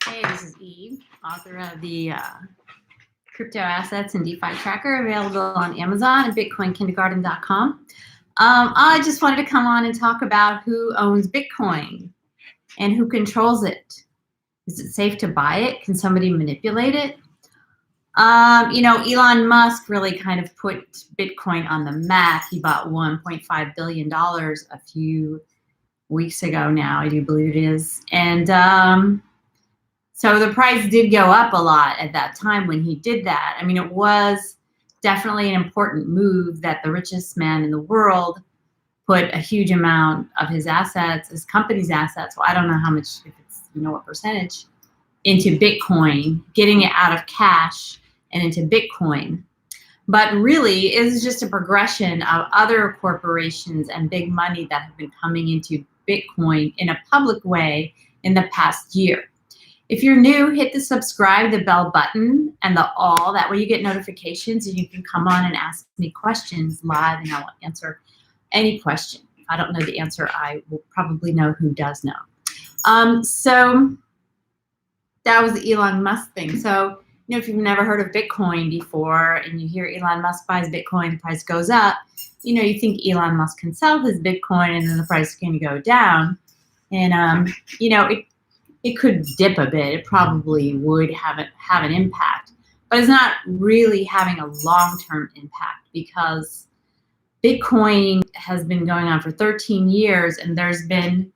Hey, this is Eve, author of the Crypto Assets and DeFi Tracker, available on Amazon and BitcoinKindergarten.com. I just wanted to come on and talk about who owns Bitcoin and who controls it. Is it safe to buy it? Can somebody manipulate it? Elon Musk really kind of put Bitcoin on the map. He bought $1.5 billion a few weeks ago now, I do believe it is. And so the price did go up a lot at that time when he did that. I mean, it was definitely an important move that the richest man in the world put a huge amount of his assets, his company's assets, well, I don't know how much, if it's, what percentage, into Bitcoin, getting it out of cash and into Bitcoin. But really, it's just a progression of other corporations and big money that have been coming into Bitcoin in a public way in the past year. If you're new, hit the subscribe, the bell button, and the all. That way you get notifications and you can come on and ask me questions live, and I'll answer any question. If I don't know the answer, I will probably know who does know. So that was the Elon Musk thing. So, if you've never heard of Bitcoin before and you hear Elon Musk buys Bitcoin, the price goes up, you think Elon Musk can sell his Bitcoin and then the price is going to go down. And, it could dip a bit. It probably would have an impact, but it's not really having a long-term impact because Bitcoin has been going on for 13 years and there's been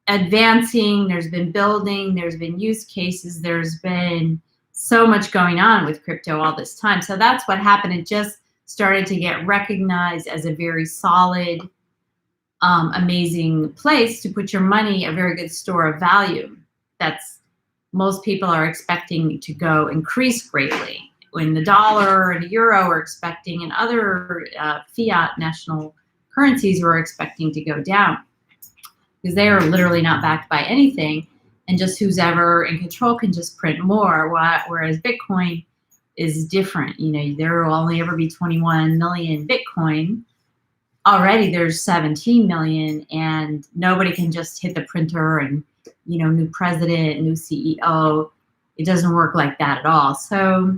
advancing, there's been building, there's been use cases, there's been so much going on with crypto all this time. So that's what happened. It just started to get recognized as a very solid, amazing place to put your money, a very good store of value. That's most people are expecting to go increase greatly when the dollar and the euro are expecting, and other fiat national currencies were expecting to go down because they are literally not backed by anything, and just who's ever in control can just print more. Whereas Bitcoin is different. There will only ever be 21 million Bitcoin. Already there's 17 million, and nobody can just hit the printer and new president, new CEO. It doesn't work like that at all. So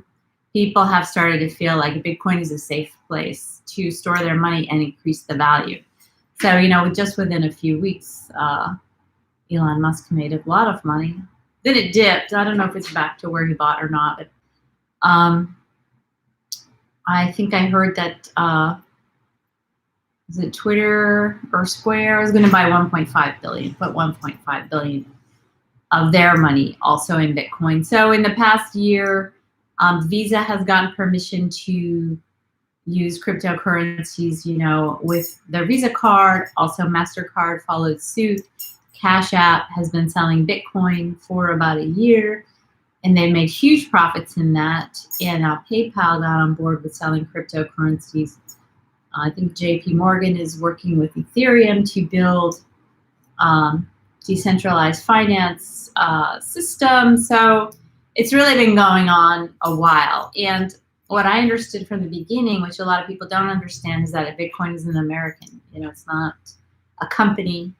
people have started to feel like Bitcoin is a safe place to store their money and increase the value. So, just within a few weeks, Elon Musk made a lot of money. Then it dipped. I don't know if it's back to where he bought or not, but I think I heard that, is it Twitter or Square is going to buy 1.5 billion, put 1.5 billion of their money also in Bitcoin. So in the past year, Visa has gotten permission to use cryptocurrencies, with their Visa card. Also MasterCard followed suit. CashApp has been selling Bitcoin for about a year, and they made huge profits in that. And PayPal got on board with selling cryptocurrencies. I think JP Morgan is working with Ethereum to build decentralized finance system. So it's really been going on a while. And what I understood from the beginning, which a lot of people don't understand, is that Bitcoin is an American. It's not a company.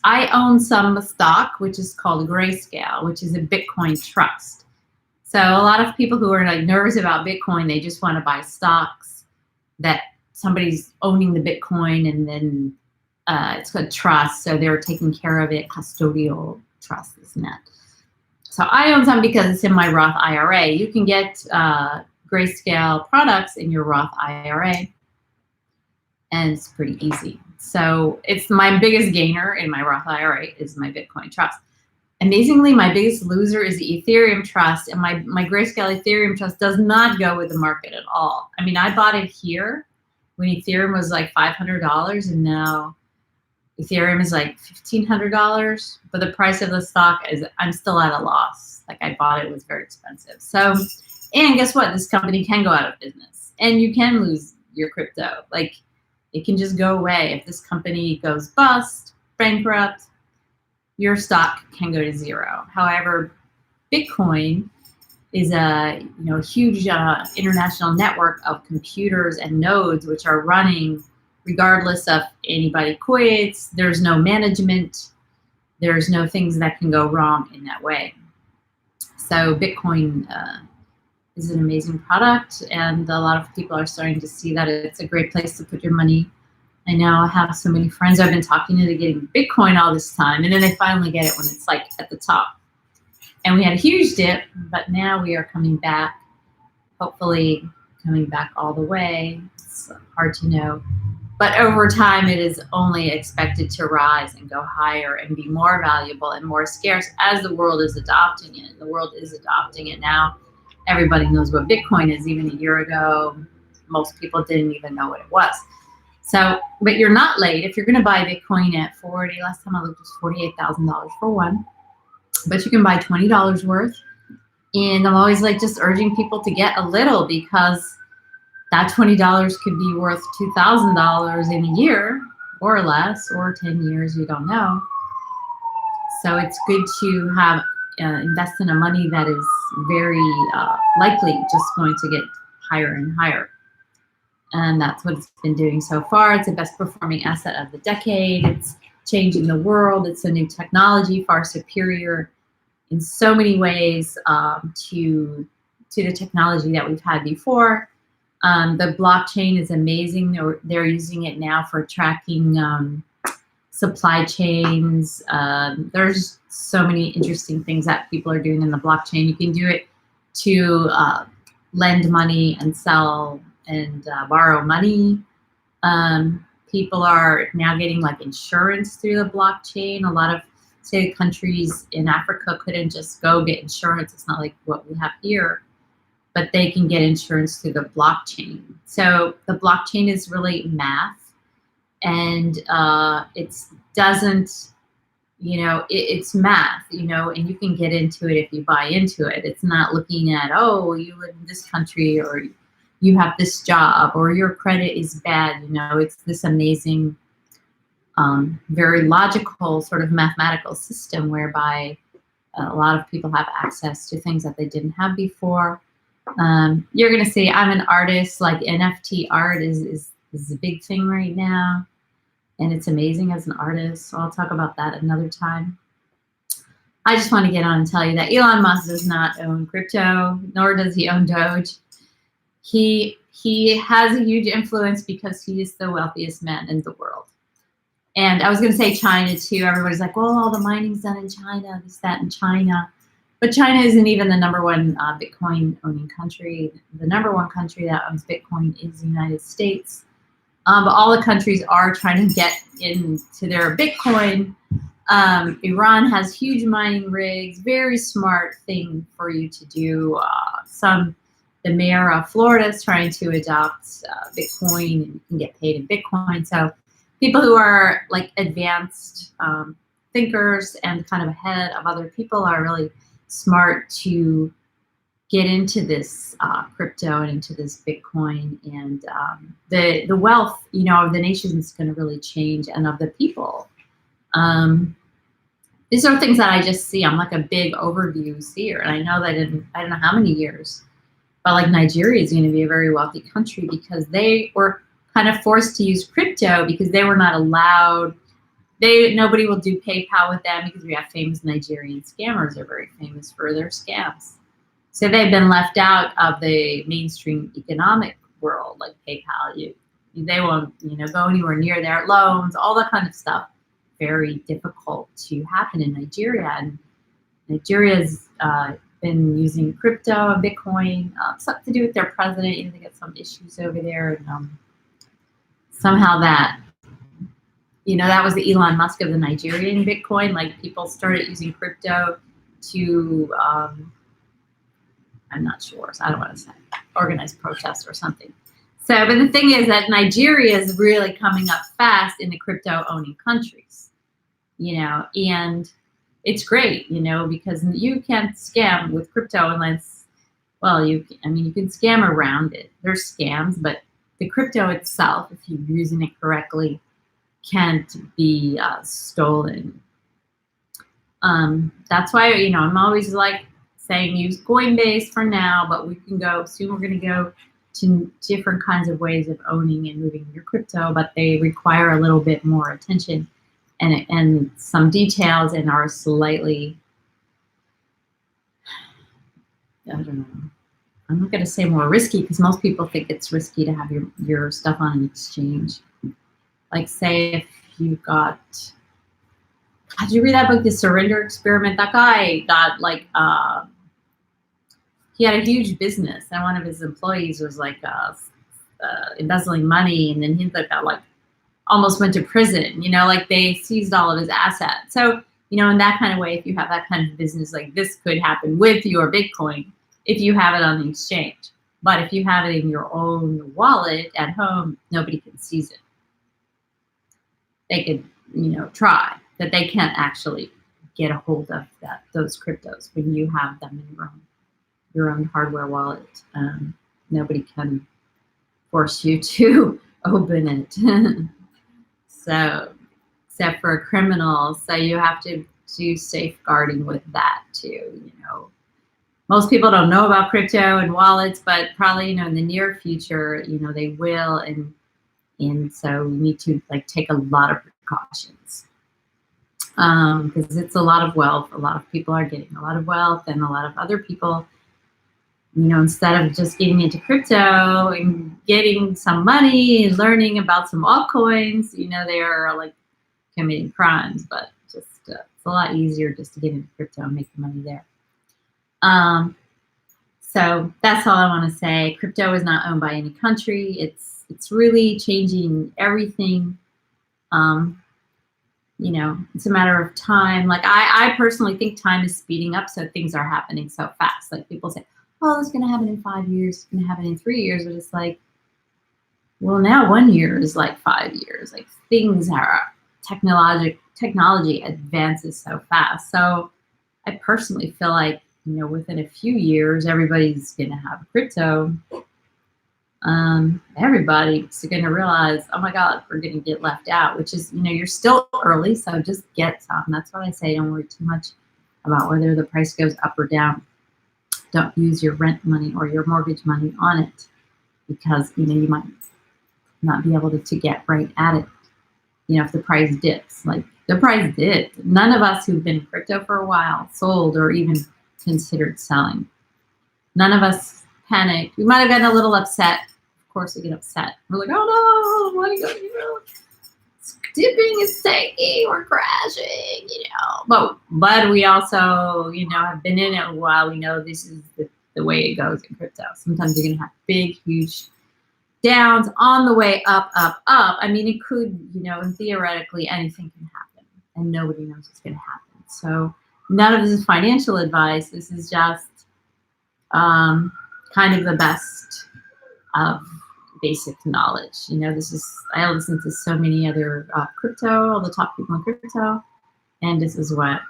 I own some stock, which is called Grayscale, which is a Bitcoin trust. So a lot of people who are nervous about Bitcoin, they just want to buy stocks that somebody's owning the Bitcoin, and then it's called trust. So they're taking care of it, custodial trust, isn't it? So I own some because it's in my Roth IRA. You can get Grayscale products in your Roth IRA, and it's pretty easy. So it's my biggest gainer in my Roth IRA is my Bitcoin trust. Amazingly, my biggest loser is the Ethereum trust, and my Grayscale Ethereum trust does not go with the market at all. I mean, I bought it here when Ethereum was like $500, and now Ethereum is like $1,500, but the price of the stock is, I'm still at a loss. Like I bought it was very expensive. So, and guess what? This company can go out of business, and you can lose your crypto. Like it can just go away. If this company goes bust, bankrupt, your stock can go to zero. However, Bitcoin is a huge international network of computers and nodes which are running regardless of anybody quits. There's no management. there's no things that can go wrong in that way. So Bitcoin is an amazing product, and a lot of people are starting to see that it's a great place to put your money. I now have so many friends I've been talking to getting Bitcoin all this time, and then they finally get it when it's like at the top. And we had a huge dip, but now we are coming back, hopefully coming back all the way. It's hard to know. But over time, it is only expected to rise and go higher and be more valuable and more scarce as the world is adopting it. The world is adopting it now. Everybody knows what Bitcoin is. Even a year ago, most people didn't even know what it was. So, but you're not late. If you're going to buy Bitcoin at 40, last time I looked, it was $48,000 for one. But you can buy $20 worth. And I'm always like just urging people to get a little, because that $20 could be worth $2,000 in a year or less, or 10 years, you don't know. So it's good to have invest in a money that is very likely just going to get higher and higher. And that's what it's been doing so far. It's the best performing asset of the decade. It's changing the world. It's a new technology, far superior in so many ways to the technology that we've had before. The blockchain is amazing. They're using it now for tracking supply chains. There's so many interesting things that people are doing in the blockchain. You can do it to lend money and sell and borrow money. People are now getting like insurance through the blockchain. A lot of, say, countries in Africa couldn't just go get insurance. It's not like what we have here, but they can get insurance through the blockchain. So the blockchain is really math, and it doesn't, it's math, and you can get into it if you buy into it. It's not looking at, oh, you live in this country, or you have this job, or your credit is bad. It's this amazing, very logical sort of mathematical system whereby a lot of people have access to things that they didn't have before. You're going to see I'm an artist. Like NFT art is a big thing right now, and it's amazing as an artist. So I'll talk about that another time. I just want to get on and tell you that Elon Musk does not own crypto, nor does he own Doge. He has a huge influence because he is the wealthiest man in the world. And I was going to say China too. Everybody's like, well, all the mining's done in China, this, that, in China. But China isn't even the number one Bitcoin owning country. The number one country that owns Bitcoin is the United States. But all the countries are trying to get into their Bitcoin. Iran has huge mining rigs, very smart thing for you to do. The mayor of Florida is trying to adopt Bitcoin, and you can get paid in Bitcoin. So people who are like advanced thinkers and kind of ahead of other people are really smart to get into this crypto and into this Bitcoin, and the wealth, of the nation is going to really change, and of the people. These are things that I just see. I'm like a big overview seer, and I know that in I don't know how many years, but like Nigeria is going to be a very wealthy country because they were kind of forced to use crypto because they were not allowed. Nobody will do PayPal with them because we have famous Nigerian scammers. They're very famous for their scams. So they've been left out of the mainstream economic world, like PayPal. They won't, go anywhere near their loans, all that kind of stuff. Very difficult to happen in Nigeria. And Nigeria's been using crypto and Bitcoin, something to do with their president. They got some issues over there. And somehow that, that was the Elon Musk of the Nigerian Bitcoin. Like people started using crypto to, I'm not sure, so I don't want to say, organize protests or something. So, but the thing is that Nigeria is really coming up fast in the crypto owning countries, and it's great, because you can't scam with crypto unless, well, you can scam around it. There's scams, but the crypto itself, if you're using it correctly, can't be stolen. That's why, I'm always like saying use Coinbase for now, but we can go, soon we're going to go to different kinds of ways of owning and moving your crypto, but they require a little bit more attention. and some details and are slightly, I don't know, I'm not going to say more risky because most people think it's risky to have your stuff on an exchange. Like say if you got, did you read that book, The Surrender Experiment? That guy got like, he had a huge business and one of his employees was like embezzling money, and then he got like almost went to prison, you know, like they seized all of his assets. So, you know, in that kind of way, if you have that kind of business, like this could happen with your Bitcoin if you have it on the exchange. But if you have it in your own wallet at home, nobody can seize it. They could, you know, try, but they can't actually get a hold of those cryptos when you have them in your own hardware wallet. Nobody can force you to open it. So, except for a criminal, so you have to do safeguarding with that too, you know. Most people don't know about crypto and wallets, but probably, you know, in the near future, you know, they will, and so we need to like take a lot of precautions. Because it's a lot of wealth. A lot of people are getting a lot of wealth, and a lot of other people, you know, instead of just getting into crypto and getting some money and learning about some altcoins, you know, they are like committing crimes. But just it's a lot easier just to get into crypto and make the money there. So that's all I want to say. Crypto is not owned by any country. It's really changing everything. You know, it's a matter of time. Like I personally think time is speeding up, so things are happening so fast. Like people say, oh, it's going to happen in 5 years, it's going to happen in 3 years. But it's like, well, now 1 year is like 5 years. Like things are, technology advances so fast. So I personally feel like, you know, within a few years, everybody's going to have crypto. Everybody's going to realize, oh my God, we're going to get left out, which is, you know, you're still early, so just get some. That's what I say. Don't worry too much about whether the price goes up or down. Don't use your rent money or your mortgage money on it, because, you know, you might not be able to get right at it. You know, if the price dips, like the price dipped. None of us who've been in crypto for a while sold or even considered selling. None of us panicked. We might have gotten a little upset. Of course, we get upset. We're like, oh no, what are you going to do? It's dipping, it's tanking, we're crashing, you know. But we also, you know, have been in it a while. We know this is the way it goes in crypto. Sometimes you're going to have big, huge downs on the way up, up, up. I mean, it could, you know, and theoretically anything can happen, and nobody knows what's going to happen. So none of this is financial advice. This is just kind of the best of basic knowledge. You know, I listen to so many other crypto, all the top people in crypto, and this is what,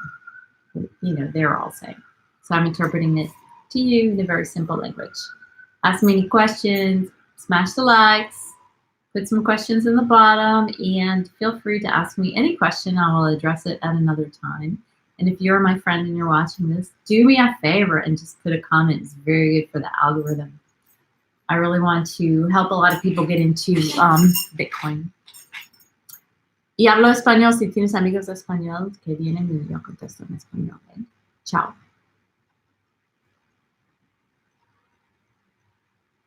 you know, they're all saying. So I'm interpreting it to you in a very simple language. Ask me any questions, smash the likes, put some questions in the bottom, and feel free to ask me any question. I will address it at another time. And if you're my friend and you're watching this, do me a favor and just put a comment. It's very good for the algorithm. I really want to help a lot of people get into Bitcoin. Y hablo español. Si tienes amigos españoles que vienen y yo contesto en español. Chao.